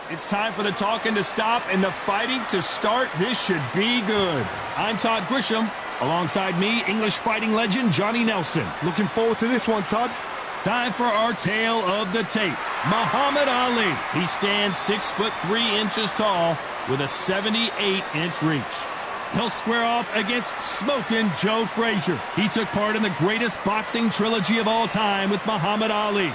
It's time for the talking to stop and the fighting to start. This should be good. I'm Todd Grisham. Alongside me, English fighting legend Johnny Nelson. Looking forward to this one, Todd. Time for our tale of the tape. Muhammad Ali. He stands 6'3" tall with a 78-inch reach. He'll square off against smoking Joe Frazier. He took part in the greatest boxing trilogy of all time with Muhammad Ali.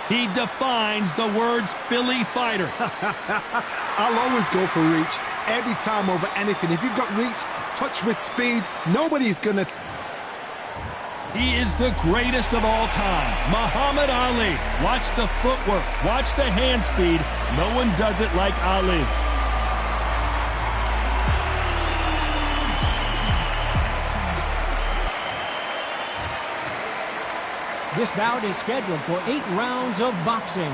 He defines the words Philly fighter. I'll always go for reach every time over anything. If you've got reach, touch with speed, nobody's gonna... He is the greatest of all time, Muhammad Ali. Watch the footwork, watch the hand speed. No one does it like Ali. This bout is scheduled for 8 rounds of boxing.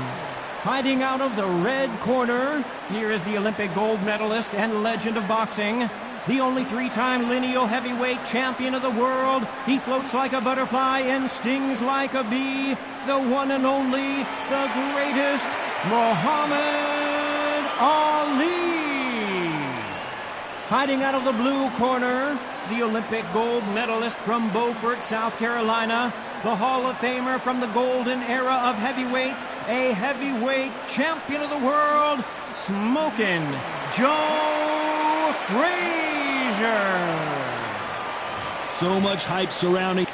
Fighting out of the red corner, here is the Olympic gold medalist and legend of boxing, the only 3-time lineal heavyweight champion of the world. He floats like a butterfly and stings like a bee. The one and only, the greatest, Muhammad Ali. Fighting out of the blue corner, the Olympic gold medalist from Beaufort, South Carolina, the Hall of Famer from the golden era of heavyweights, a heavyweight champion of the world, smoking Joe Frazier. So much hype surrounding.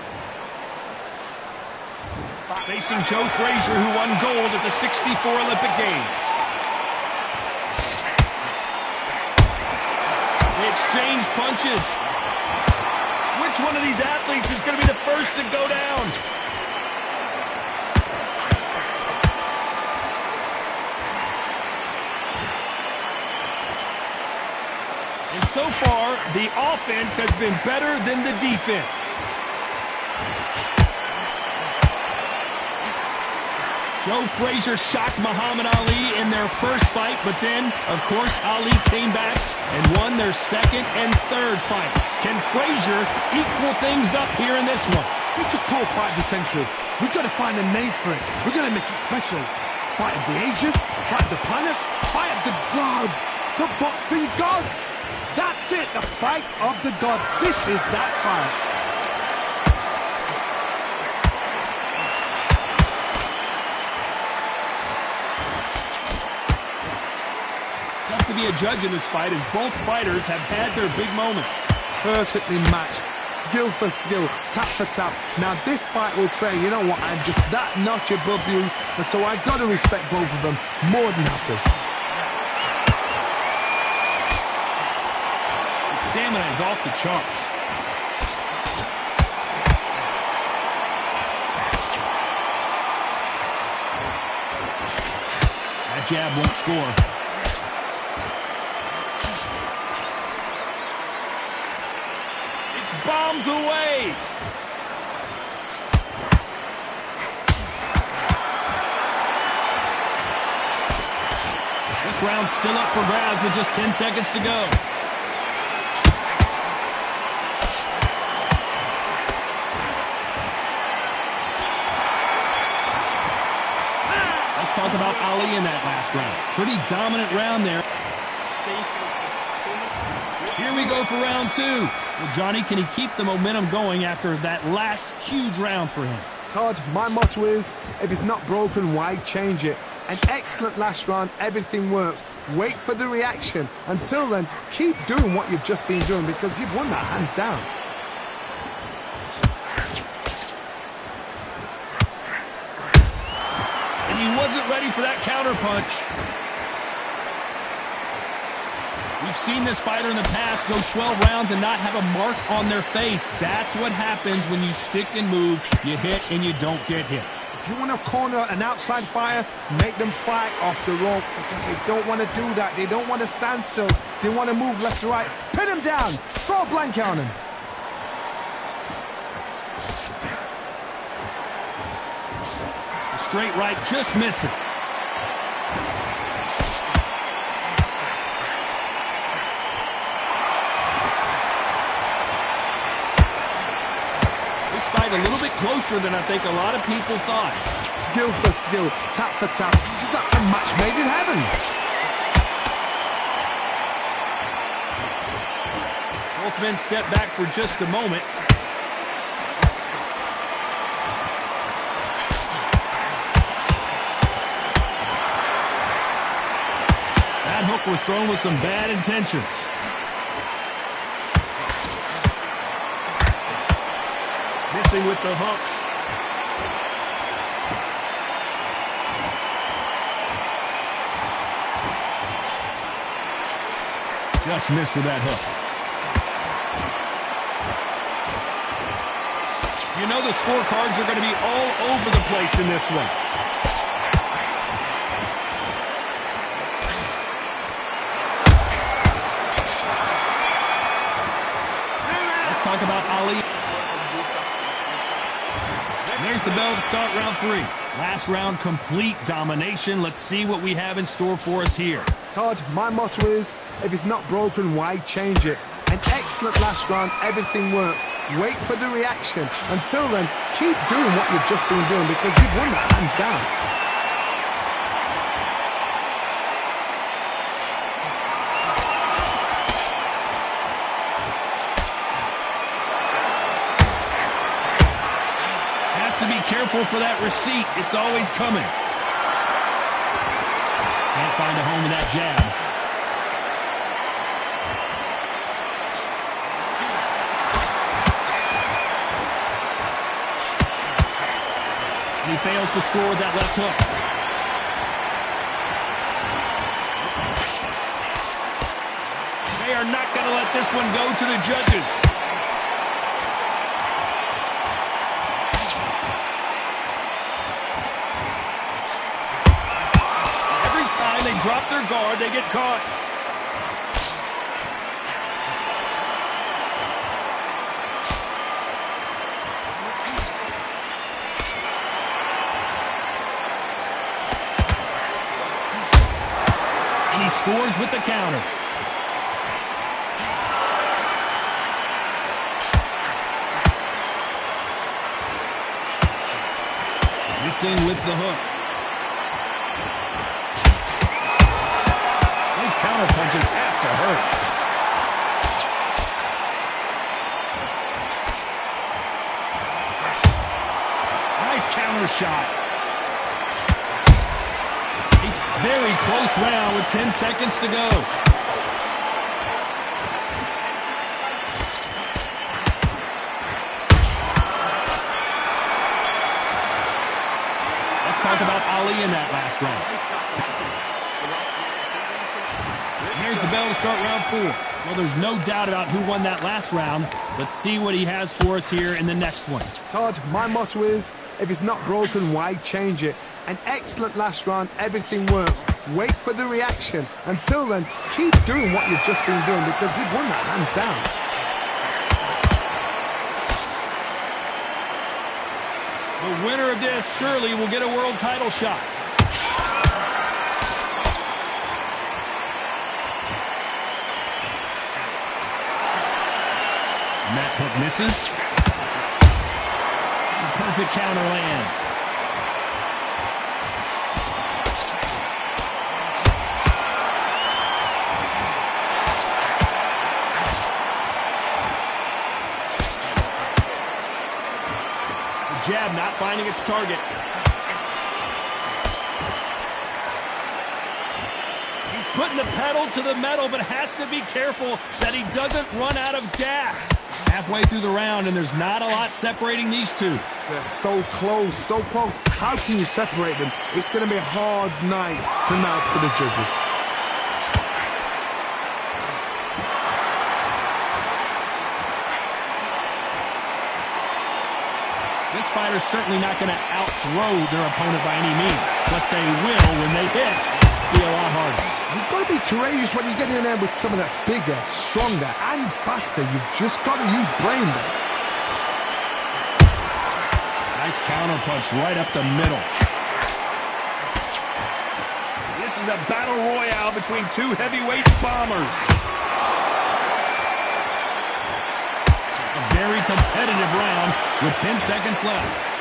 Facing Joe Frazier, who won gold at the '64 Olympic Games. They exchange punches. Which one of these athletes is going to be the first to go down? And so far, the offense has been better than the defense. Joe Frazier shocked Muhammad Ali in their first fight, but then, of course, Ali came back and won their second and third fights. Can Frazier equal things up here in this one? This was called Fight of the Century. We've got to find a name for it. We're going to make it special. Fight of the ages, fight of the planets, fight of the gods, the boxing gods. That's it, the fight of the gods. This is that fight. To be a judge in this fight, as both fighters have had their big moments. Perfectly matched, skill for skill, tap for tap. Now this fight will say, you know what, I'm just that notch above you, and so I've got to respect both of them more than happy. The stamina is off the charts. That jab won't score. Bombs away. This round's still up for grabs with just 10 seconds to go. Let's talk about Ali in that last round. Pretty dominant round there. Here we go for round 2. Well, Johnny, can he keep the momentum going after that last huge round for him? Todd, my motto is, if it's not broken, why change it? An excellent last round, everything works. Wait for the reaction. Until then, keep doing what you've just been doing because you've won that hands down. And he wasn't ready for that counter punch. We've seen this fighter in the past go 12 rounds and not have a mark on their face. That's what happens when you stick and move, you hit and you don't get hit. If you want to corner an outside fire, make them fight off the rope because they don't want to do that. They don't want to stand still. They want to move left to right. Pin him down. Throw a blanket on him. The straight right just misses. A little bit closer than I think a lot of people thought. Skill for skill, tap for tap, just like a match made in heaven. Both men step back for just a moment. That hook was thrown with some bad intentions. Missing with the hook. Just missed with that hook. You know the scorecards are going to be all over the place in this one. Let's talk about Ali. There's the bell to start round 3. Last round, complete domination. Let's see what we have in store for us here. Todd, my motto is, if it's not broken, why change it? An excellent last round, everything works. Wait for the reaction. Until then, keep doing what you've just been doing because you've won that hands down. Has to be careful for that receipt. It's always coming. Can't find a home with that jab. He fails to score with that left hook. They are not going to let this one go to the judges. Every time they drop their guard, they get caught. He scores with the counter. Missing with the hook. Those counter punches have to hurt. Nice counter shot. Very close round with 10 seconds to go. Let's talk about Ali in that last round. Here's the bell to start round 4. Well, there's no doubt about who won that last round. Let's see what he has for us here in the next one. Todd, my motto is, if it's not broken, why change it? An excellent last round, everything works. Wait for the reaction. Until then, keep doing what you've just been doing because you've won that hands down. The winner of this surely will get a world title shot. And that hook misses. The perfect counter lands. Jab not finding its target. He's putting the pedal to the metal, but has to be careful that he doesn't run out of gas. Halfway through the round, and there's not a lot separating these two. They're so close, so close. How can you separate them? It's going to be a hard night tonight for the judges. This fighter's certainly not going to outthrow their opponent by any means, but they will, when they hit, be a lot harder. You've got to be courageous when you get in there with someone that's bigger, stronger, and faster. You've just got to use brain there. Nice counter punch right up the middle. This is a battle royale between two heavyweight bombers. A very competitive round with 10 seconds left.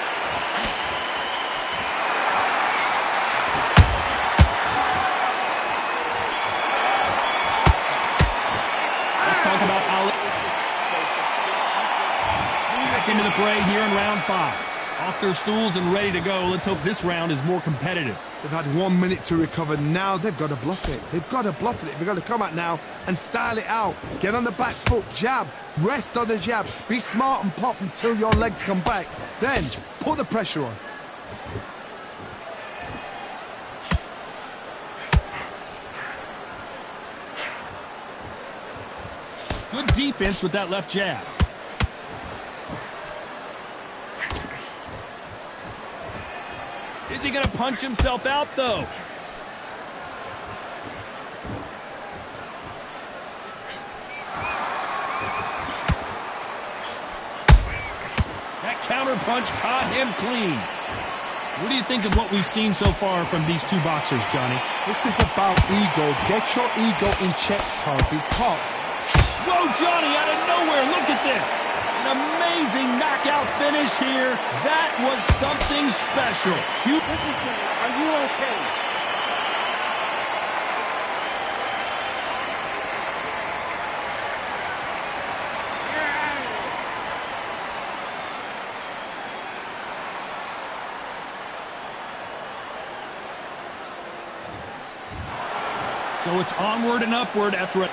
Let's talk about Ali. into the fray here in round 5. Off their stools and ready to go. Let's hope this round is more competitive. They've had 1 minute to recover. Now they've got to bluff it. They've got to bluff it. They've got to come out now and style it out. Get on the back foot, jab, rest on the jab. Be smart and pop until your legs come back. Then put the pressure on. Good defense with that left jab. Is he going to punch himself out, though? That counter punch caught him clean. What do you think of what we've seen so far from these two boxers, Johnny? This is about ego. Get your ego in check, Todd, because... Whoa, Johnny, out of nowhere, look at this. An amazing knockout finish here. That was something special. Listen to me. Are you okay? So it's onward and upward after a...